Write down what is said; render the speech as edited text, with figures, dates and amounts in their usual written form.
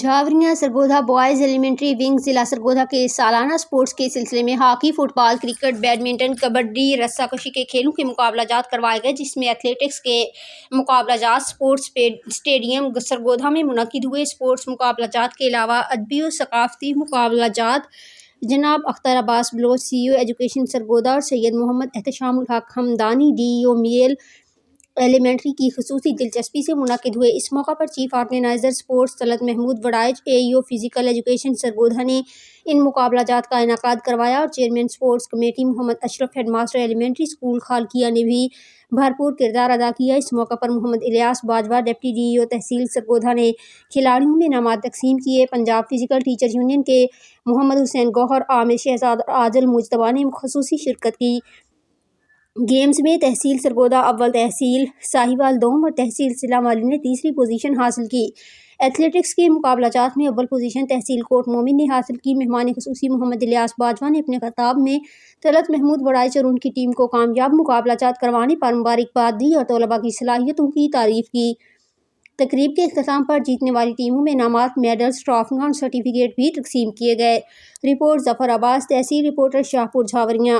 جھاوریاں Sargodha boys elementary wing ضلع سرگودا کے سالانہ سپورٹس کے سلسلے میں ہاکی، فٹ بال، کرکٹ، بیڈمنٹن، کبڈی، رسہ کشی کے کھیلوں کے مقابلہ جات کروائے گئے، جس میں ایتھلیٹکس کے مقابلہ جات اسپورٹس اسٹیڈیم سرگودا میں منعقد ہوئے۔ اسپورٹس مقابلہ جات کے علاوہ ادبی و ثقافتی مقابلہ جات جناب Akhtar Abbas Baloch, C E O education Sargodha, اور Syed Muhammad Ehtisham ul Haq Hamdani, D E O male elementary کی خصوصی دلچسپی سے منعقد ہوئے۔ اس موقع پر chief organiser sports Talat Mahmood Waraich, A E O physical education Sargodha نے ان مقابلہ جات کا انعقاد کروایا، اور chairman sports committee Muhammad Ashraf, head master elementary school Khaliqia نے بھی بھرپور کردار ادا کیا۔ اس موقع پر Muhammad Ilyas Bajwa, deputy D E O تحصیل سرگودا نے کھلاڑیوں میں انعامات تقسیم کیے۔ پنجاب فزیکل ٹیچر یونین کے محمد حسین گوہر، عامر شہزاد اور عادل مجتبیٰ نے خصوصی شرکت کی۔ گیمز میں تحصیل سرگودا اول، تحصیل ساہیوال دوم اور تحصیل سلامالی نے تیسری پوزیشن حاصل کی۔ ایتھلیٹکس کے مقابلہ جات میں اول پوزیشن تحصیل کوٹ مومن نے حاصل کی۔ مہمان خصوصی محمد الیاس باجوہ نے اپنے خطاب میں طلعت محمود وڑائچ اور ان کی ٹیم کو کامیاب مقابلہ جات کروانے پر مبارکباد دی اور طلباء کی صلاحیتوں کی تعریف کی۔ تقریب کے اختتام پر جیتنے والی ٹیموں میں انعامات، میڈلز، ٹرافیاں اور سرٹیفکیٹ بھی تقسیم کیے گئے۔ رپورٹ ظفر عباس، تحصیل رپورٹر، شاہپور، جھاوریاں۔